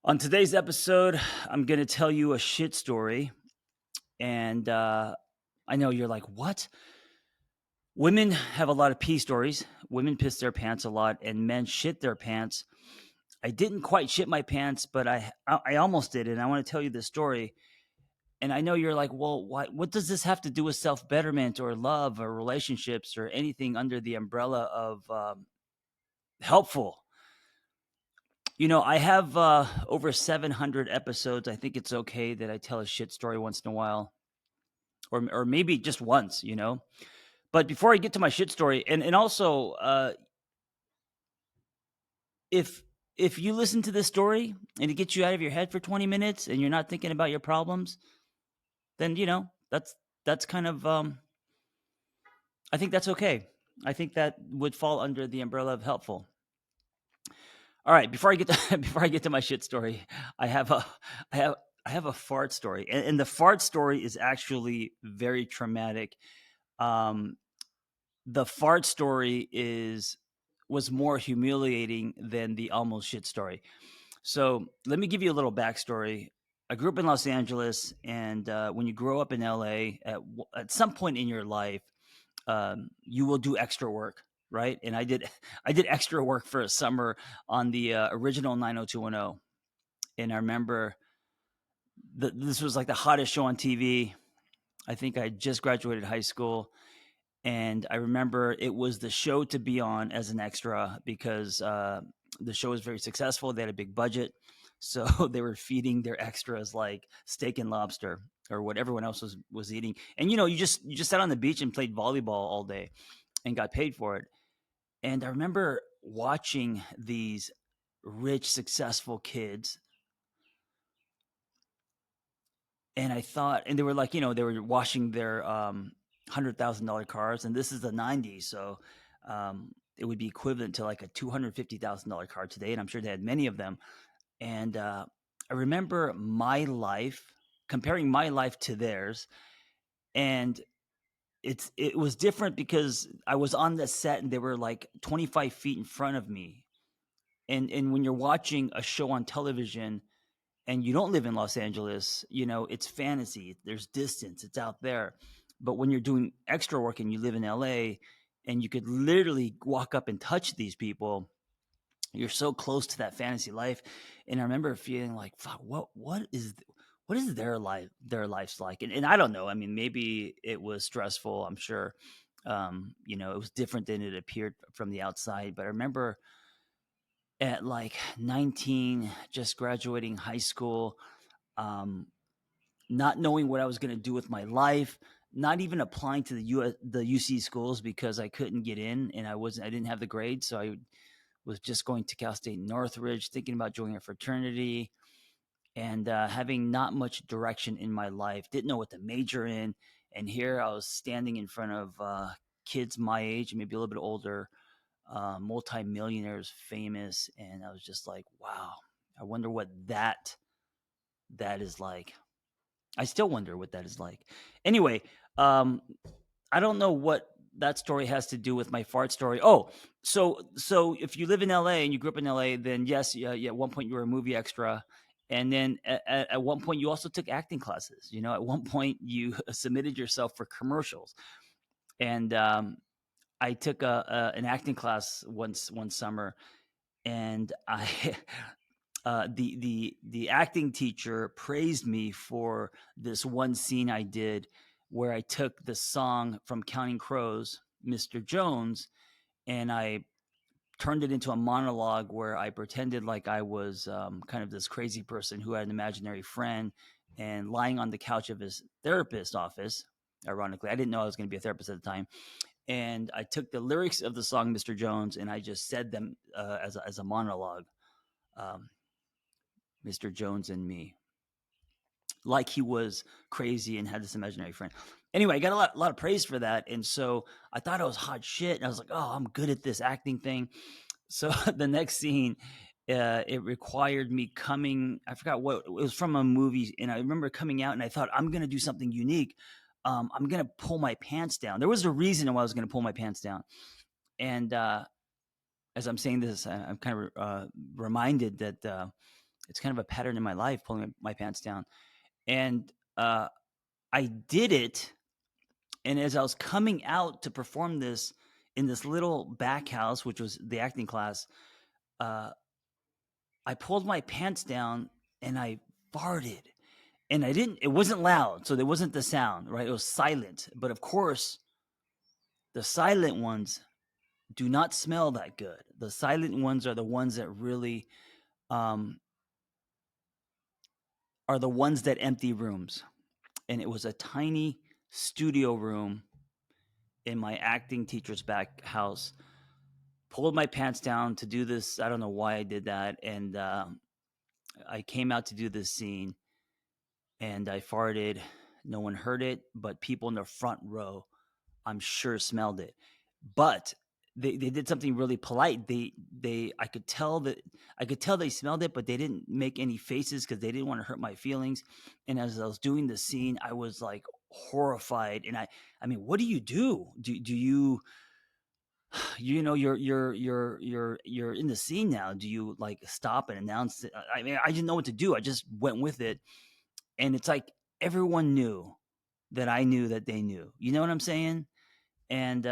On today's episode, I'm going to tell you a shit story. And I know you're like, what? Women have a lot of pee stories. Women piss their pants a lot, and men shit their pants. I didn't quite shit my pants, but I almost did. And I want to tell you this story. And I know you're like, well, what does this have to do with self betterment or love or relationships or anything under the umbrella of helpful? I have over 700 episodes. I think it's okay that I tell a shit story once in a while, or maybe just once. But before I get to my shit story, and also, if if you listen to this story and it gets you out of your head for 20 minutes and you're not thinking about your problems, then that's kind of I think that's okay. I think that would fall under the umbrella of helpful. All right, before I get to before I get to my shit story, I have a I have I have a fart story, and the fart story is actually very traumatic. Um, the fart story was more humiliating than the almost shit story. So let me give you a little backstory. I grew up in Los Angeles, and when you grow up in LA, at some point in your life, you will do extra work, right? And I did I did extra work for a summer on the original 90210, and I remember this was like the hottest show on TV. I think I just graduated high school, and I remember it was the show to be on as an extra because the show was very successful. They had a big budget, so they were feeding their extras like steak and lobster or what everyone else was eating. And you just sat on the beach and played volleyball all day and got paid for it. And I remember watching these rich, successful kids, and I thought, and they were like, they were washing their $100,000 cars, and this is the '90s, so it would be equivalent to like a $250,000 car today, and I'm sure they had many of them. And I remember my life, comparing my life to theirs, and it was different because I was on the set, and they were like 25 feet in front of me. And when you're watching a show on television and you don't live in Los Angeles, it's fantasy. There's distance, it's out there. But when you're doing extra work and you live in LA and you could literally walk up and touch these people, you're so close to that fantasy life. And I remember feeling like, fuck, what is their life's like? And I don't know. I mean, maybe it was stressful, I'm sure. It was different than it appeared from the outside. But I remember at like 19, just graduating high school, um, not knowing what I was going to do with my life, not even applying to the UC schools because I couldn't get in and I didn't have the grades, so I was just going to Cal State Northridge, thinking about joining a fraternity, and having not much direction in my life. Didn't know what to major in, and here I was standing in front of kids my age, maybe a little bit older, multimillionaires, famous, and I was just like, wow, I wonder what that is like. I still wonder what that is like. Anyway, um, I don't know what that story has to do with my fart story. Oh, so if you live in LA and you grew up in LA, then yes, yeah, at one point you were a movie extra, and then at one point you also took acting classes. At one point you submitted yourself for commercials, and I took an acting class one summer, and I the acting teacher praised me for this one scene I did where I took the song from Counting Crows, Mr. Jones, and I turned it into a monologue where I pretended like I was kind of this crazy person who had an imaginary friend and lying on the couch of his therapist office. Ironically, I didn't know I was going to be a therapist at the time. And I took the lyrics of the song Mr. Jones and I just said them as a monologue. Um, Mr. Jones and me, like he was crazy and had this imaginary friend. Anyway, I got a lot of praise for that, and so I thought I was hot shit, and I was like, "Oh, I'm good at this acting thing." So the next scene, it required me coming. I forgot what it was from a movie, and I remember coming out, and I thought I'm gonna do something unique. I'm gonna pull my pants down. There was a reason why I was gonna pull my pants down, and as I'm saying this, I'm kind of reminded that it's kind of a pattern in my life, pulling my pants down. And I did it. And as I was coming out to perform this in this little back house, which was the acting class, uh, I pulled my pants down and I farted. And I didn't, it wasn't loud. So there wasn't the sound, right? It was silent. But of course, the silent ones do not smell that good. The silent ones are the ones that really um, are the ones that empty rooms. And it was a tiny studio room in my acting teacher's back house. Pulled my pants down to do this. I don't know why I did that. And I came out to do this scene and I farted. No one heard it, but people in the front row, I'm sure, smelled it. But they did something really polite. They I could tell they smelled it, but they didn't make any faces because they didn't want to hurt my feelings. And as I was doing the scene, I was like horrified. And I mean, what do you do? Do you you know you're in the scene now? Do you like stop and announce it? I mean, I didn't know what to do. I just went with it, and it's like everyone knew that I knew that they knew. You know what I'm saying? And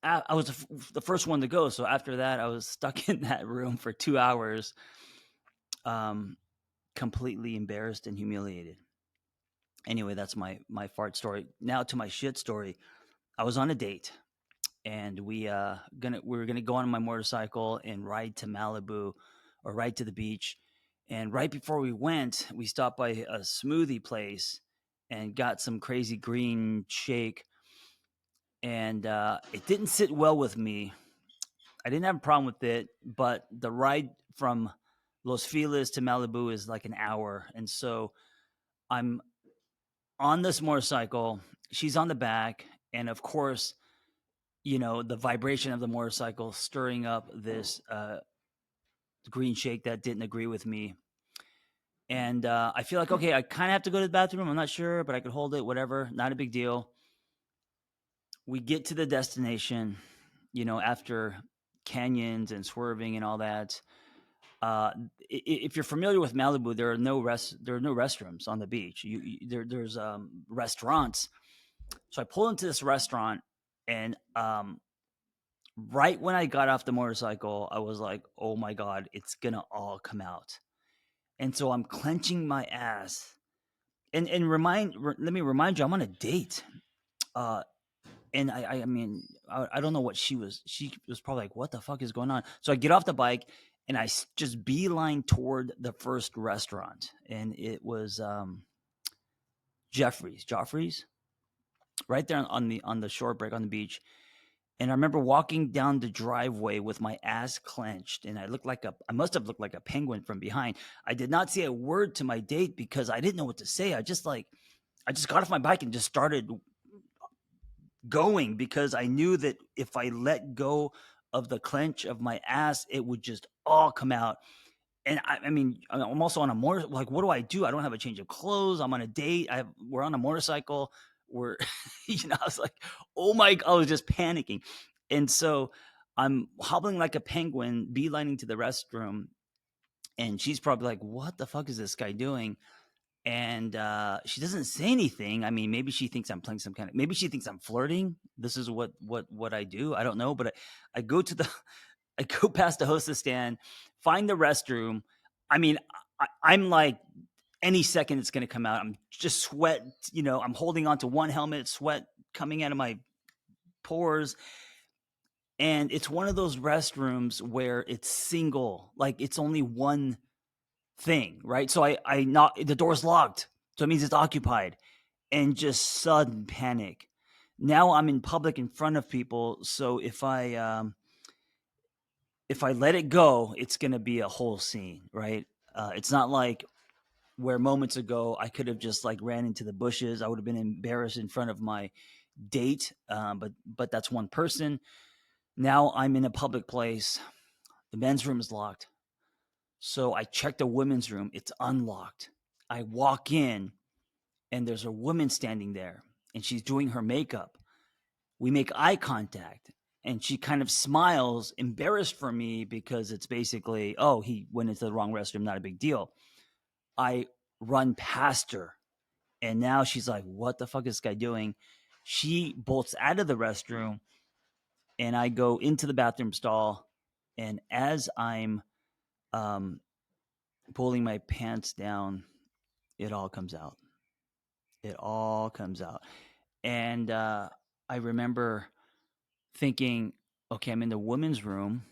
I was the first one to go. So after that, I was stuck in that room for 2 hours, um, completely embarrassed and humiliated. Anyway, that's my fart story. Now to my shit story. I was on a date, and we were gonna go on my motorcycle and ride to Malibu, or ride to the beach. And right before we went, we stopped by a smoothie place and got some crazy green shake. And it didn't sit well with me. I didn't have a problem with it, but the ride from Los Feliz to Malibu is like an hour. And so I'm on this motorcycle, she's on the back, and of course, the vibration of the motorcycle stirring up this green shake that didn't agree with me. And I feel like, okay, I kind of have to go to the bathroom. I'm not sure, but I could hold it, whatever. Not a big deal. We get to the destination, after canyons and swerving and all that. If you're familiar with Malibu, there are no restrooms on the beach. There's restaurants. So I pull into this restaurant, and right when I got off the motorcycle, I was like, "Oh my god, it's gonna all come out." And so I'm clenching my ass. And let me remind you, I'm on a date. Uh, and I mean, I don't know what she was. She was probably like, "What the fuck is going on?" So I get off the bike and I just beeline toward the first restaurant, and it was Joffrey's, right there on the shore break on the beach. And I remember walking down the driveway with my ass clenched, and I must have looked like a penguin from behind. I did not say a word to my date because I didn't know what to say. I just got off my bike and just started going because I knew that if I let go of the clench of my ass, it would just all come out. And I mean, I'm also on a motor. Like, what do I do? I don't have a change of clothes. I'm on a date. We're on a motorcycle. We're, I was like, oh my! I was just panicking, and so I'm hobbling like a penguin, beelining to the restroom, and she's probably like, "What the fuck is this guy doing?" And she doesn't say anything. I mean, maybe she thinks I'm playing some kind of. Maybe she thinks I'm flirting. This is what I do. I don't know, but I go to the I go past the hostess stand, find the restroom. I mean, I'm like, any second it's going to come out. I'm just sweat. I'm holding on to one helmet, sweat coming out of my pores. And it's one of those restrooms where it's single, like it's only one thing, right? So I knock, the door's locked. So it means it's occupied, and just sudden panic. Now I'm in public in front of people. So if I let it go, it's going to be a whole scene, right? It's not like where moments ago I could have just like ran into the bushes. I would have been embarrassed in front of my date, but that's one person. Now I'm in a public place. The men's room is locked, so I check the women's room. It's unlocked. I walk in, and there's a woman standing there, and she's doing her makeup. We make eye contact, And she kind of smiles, embarrassed for me because it's basically, oh, he went into the wrong restroom, not a big deal. I run past her, and now she's like, what the fuck is this guy doing? She bolts out of the restroom, and I go into the bathroom stall. And as I'm um, pulling my pants down, it all comes out. It all comes out. And I remember thinking, okay, I'm in the women's room.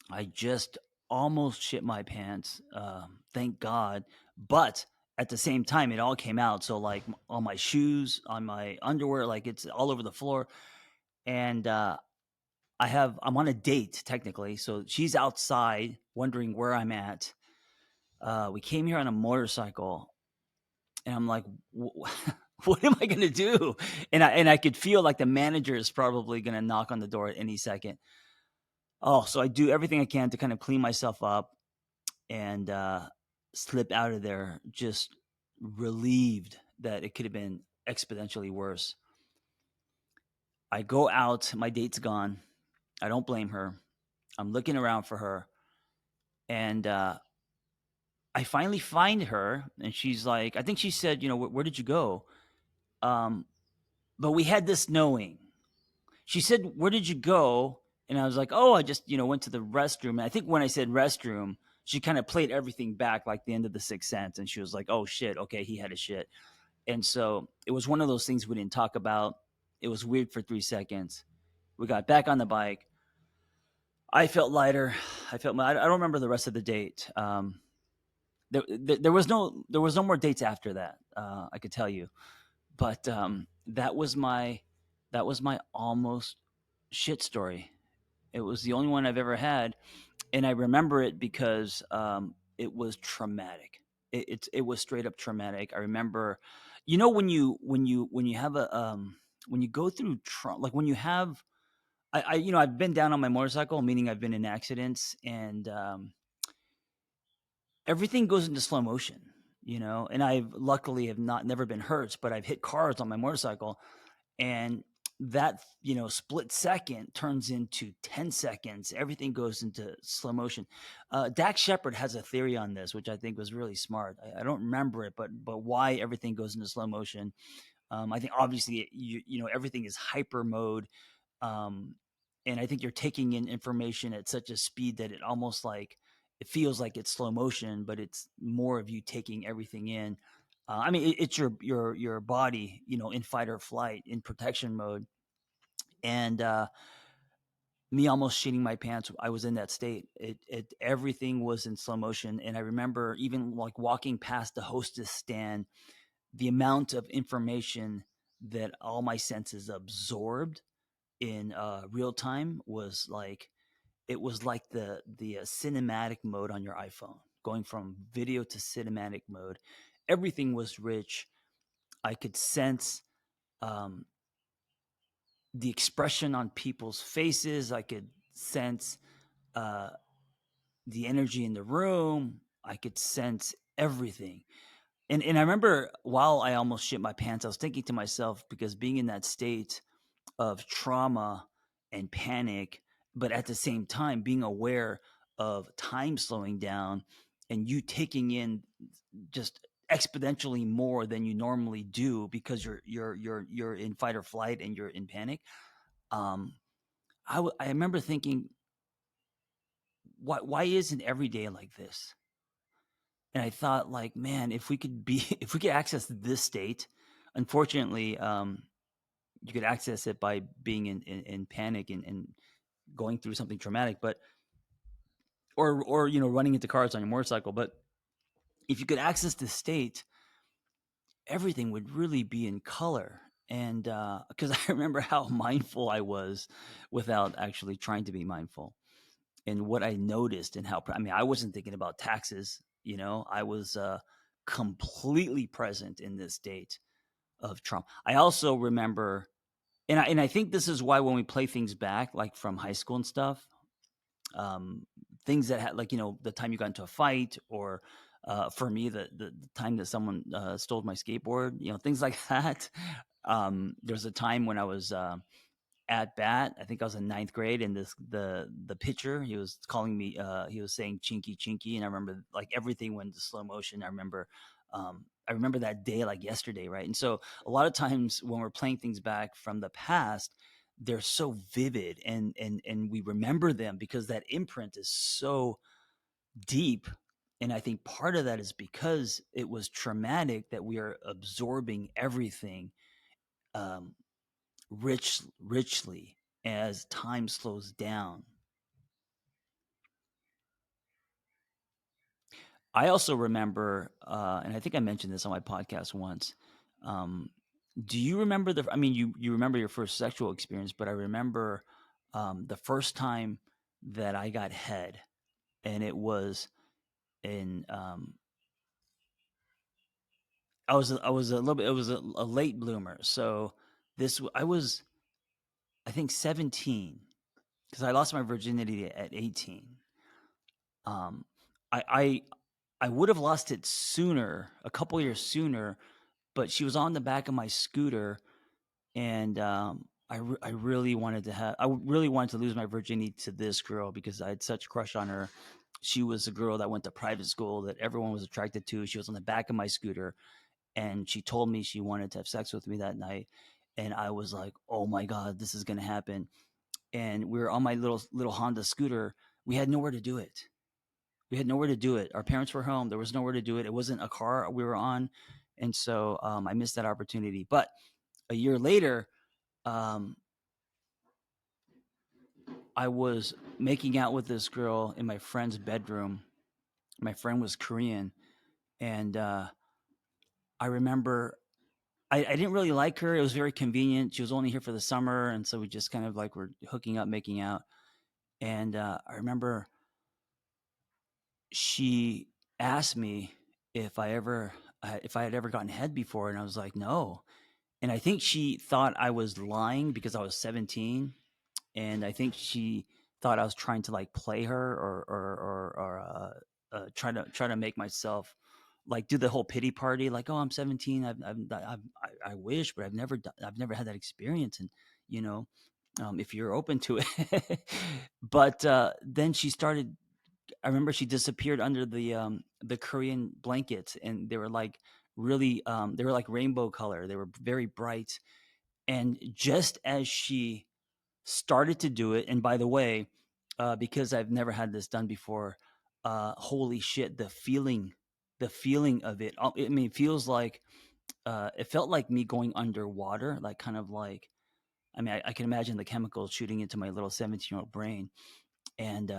I just almost shit my pants. Thank God. But at the same time, it all came out. So, like, on my shoes, on my underwear, like, it's all over the floor. And I'm on a date technically. So she's outside wondering where I'm at. We came here on a motorcycle, and I'm like, what am I going to do? And I could feel like the manager is probably going to knock on the door at any second. Oh, so I do everything I can to kind of clean myself up and slip out of there, just relieved that it could have been exponentially worse. I go out, my date's gone. I don't blame her. I'm looking around for her, and I finally find her, and she's like, I think she said, where did you go? Um, but we had this knowing. She said, where did you go? And I was like, oh, I just, went to the restroom. And I think when I said restroom, she kind of played everything back like the end of the Sixth Sense. And she was like, oh, shit. Okay, he had a shit. And so it was one of those things we didn't talk about. It was weird for 3 seconds. We got back on the bike. I felt lighter. I don't remember the rest of the date. There was no more dates after that. I could tell you, but that was my almost shit story. It was the only one I've ever had, and I remember it because it was traumatic. It was straight up traumatic. I remember, when you have when you go through like when you have I've been down on my motorcycle, meaning I've been in accidents, and everything goes into slow motion. And I've luckily have not never been hurt, but I've hit cars on my motorcycle, and that split second turns into 10 seconds. Everything goes into slow motion. Dax Shepard has a theory on this, which I think was really smart. I don't remember it, but why everything goes into slow motion. I think obviously everything is hyper mode, um, and I think you're taking in information at such a speed that it almost like it feels like it's slow motion, but it's more of you taking everything in. I mean, it's your body, in fight or flight, in protection mode, and me almost shitting my pants. I was in that state. It everything was in slow motion, and I remember even like walking past the hostess stand, the amount of information that all my senses absorbed in real time was like it was like the cinematic mode on your iPhone, going from video to cinematic mode. Everything was rich. I could sense um, the expression on people's faces. I could sense uh, the energy in the room. I could sense everything. And I remember while I almost shit my pants, I was thinking to myself, because being in that state of trauma and panic, but at the same time being aware of time slowing down and you taking in just exponentially more than you normally do because you're in fight or flight and you're in panic. Um, I remember thinking, why isn't every day like this? And I thought, like, man, if we could be, if we could access this state, unfortunately, you could access it by being in panic and going through something traumatic, but or running into cars on your motorcycle. But if you could access this state, everything would really be in color. And because I remember how mindful I was without actually trying to be mindful, and what I noticed, and how I mean, I wasn't thinking about taxes. I was completely present in this state of trauma. I also remember, and I think this is why when we play things back, like from high school and stuff, um, things that had, like, the time you got into a fight, or for me, the time that someone stole my skateboard, things like that. There's a time when I was at bat. I think I was in ninth grade, and the pitcher, he was calling me. He was saying "chinky chinky," and I remember like everything went into slow motion. I remember that day like yesterday, right? And so a lot of times when we're playing things back from the past, they're so vivid, and we remember them because that imprint is so deep. And I think part of that is because it was traumatic that we are absorbing everything um, richly as time slows down. I also remember, and I think I mentioned this on my podcast once. Um, do you remember the? I mean, you remember your first sexual experience, but I remember the first time that I got head, and it was in. I was a little bit. It was a late bloomer, so I was I think 17 because I lost my virginity at 18. Um, I I I would have lost it sooner, a couple years sooner, but she was on the back of my scooter, and I really wanted to really wanted to lose my virginity to this girl because I had such a crush on her. She was a girl that went to private school that everyone was attracted to. She was on the back of my scooter, and she told me she wanted to have sex with me that night, and I was like, "Oh my god, this is gonna happen!" And we were on my little Honda scooter. We had nowhere to do it. We had nowhere to do it. Our parents were home. There was nowhere to do it. It wasn't a car we were on, and so I missed that opportunity. But a year later, um, I was making out with this girl in my friend's bedroom. My friend was Korean, and I remember I didn't really like her. It was very convenient. She was only here for the summer, and so we just kind of like were hooking up, making out. And I remember she asked me if I had ever gotten head before, and I was like, no. And I think she thought I was lying because I was 17, and I think she thought I was trying to like play her or try to make myself like do the whole pity party, like, oh, I'm 17, I wish, but I've never had that experience, and you know, if you're open to it. But then she started. I remember she disappeared under the Korean blankets, and they were like they were like rainbow color. They were very bright, and just as she started to do it, and by the way, because I've never had this done before, holy shit, the feeling of it. I mean, it feels like it felt like me going underwater, like kind of like. I mean, I can imagine the chemicals shooting into my little 17-year-old brain, and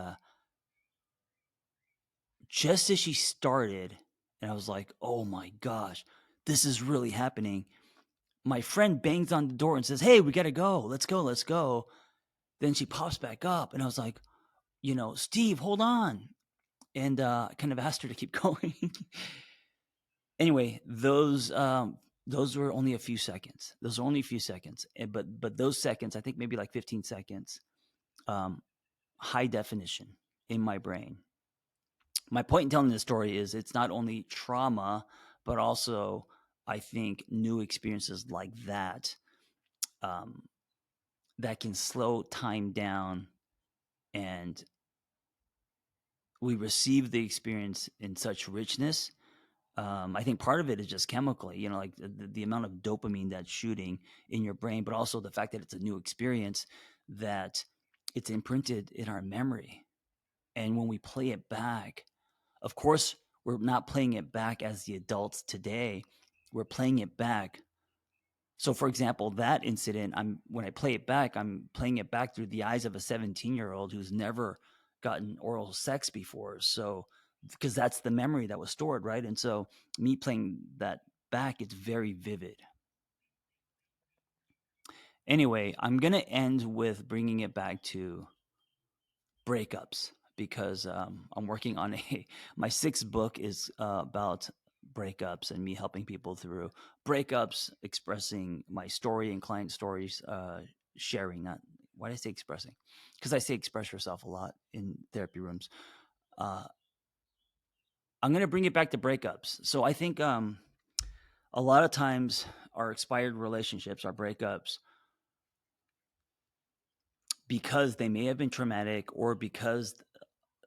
just as she started, and I was like, "Oh my gosh, this is really happening." My friend bangs on the door and says, "Hey, we gotta go. Let's go. Let's go." Then she pops back up, and I was like, "Steve, hold on," and kind of asked her to keep going. Anyway, those were only a few seconds. Those were only a few seconds, but those seconds, I think maybe like 15 seconds, um, high definition in my brain. My point in telling this story is it's not only trauma, but also I think new experiences like that um, that can slow time down, and we receive the experience in such richness. I think part of it is just chemically, like the amount of dopamine that's shooting in your brain, but also the fact that it's a new experience that it's imprinted in our memory. And when we play it back, of course, we're not playing it back as the adults today. We're playing it back. So, for example, that incident, when I play it back, I'm playing it back through the eyes of a 17-year-old who's never gotten oral sex before. So, because that's the memory that was stored, right? And so, me playing that back, it's very vivid. Anyway, I'm gonna end with bringing it back to breakups because I'm working on my sixth book is about breakups and me helping people through breakups, expressing my story and client stories, sharing. Not why did I say expressing? Because I say express yourself a lot in therapy rooms. Uh, I'm gonna bring it back to breakups. So I think a lot of times our expired relationships, our breakups, because they may have been traumatic or because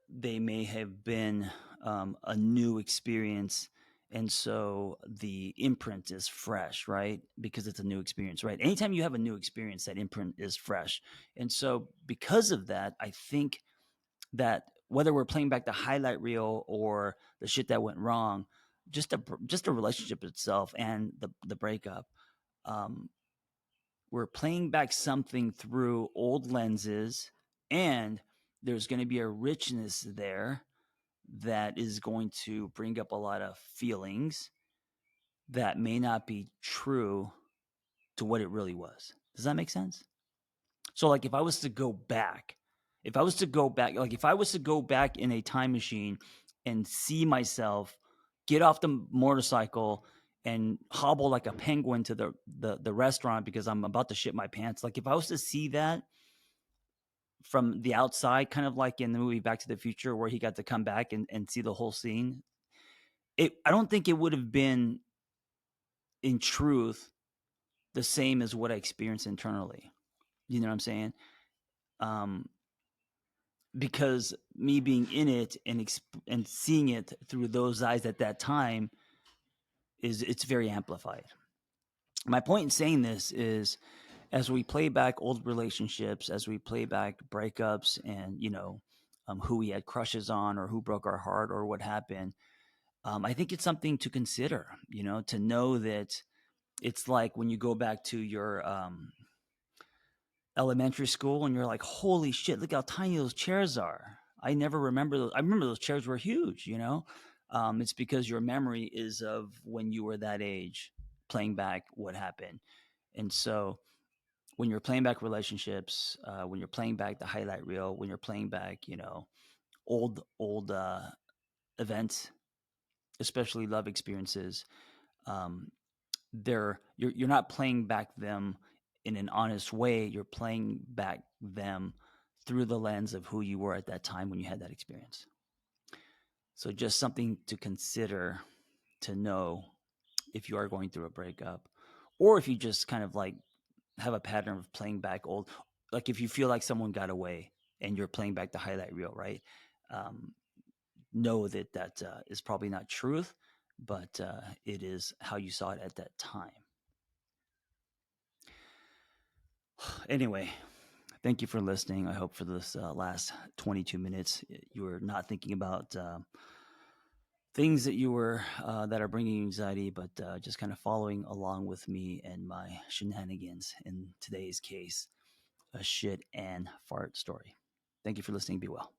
they may have been a new experience. And so the imprint is fresh, right? Because it's a new experience, right? Anytime you have a new experience, that imprint is fresh. And so, because of that, I think that whether we're playing back the highlight reel or the shit that went wrong, just a relationship itself and the breakup, um, we're playing back something through old lenses, and there's going to be a richness there that is going to bring up a lot of feelings that may not be true to what it really was. Does that make sense? So, like, if I was to go back in a time machine and see myself get off the motorcycle and hobble like a penguin to the restaurant because I'm about to shit my pants. Like, if I was to see that from the outside, kind of like in the movie Back to the Future, where he got to come back and see the whole scene, I don't think it would have been in truth the same as what I experienced internally. You know what I'm saying? Um, because me being in it and seeing it through those eyes at that time it's very amplified. My point in saying this is, as we play back old relationships, as we play back breakups, and who we had crushes on or who broke our heart or what happened, I think it's something to consider. To know that it's like when you go back to your elementary school and you're like, holy shit, look how tiny those chairs are. I never remember those. I remember those chairs were huge. It's because your memory is of when you were that age, playing back what happened. And so when you're playing back relationships, when you're playing back the highlight reel, when you're playing back, old events, especially love experiences, um, you're not playing back them in an honest way. You're playing back them through the lens of who you were at that time when you had that experience. So just something to consider, to know if you are going through a breakup, or if you just kind of like have a pattern of playing back old, like if you feel like someone got away and you're playing back the highlight reel, right? Um, know that is probably not truth, but it is how you saw it at that time. Anyway, thank you for listening. I hope for this last 22 minutes, you were not thinking about things that that are bringing you anxiety, but just kind of following along with me and my shenanigans. In today's case, a shit and fart story. Thank you for listening. Be well.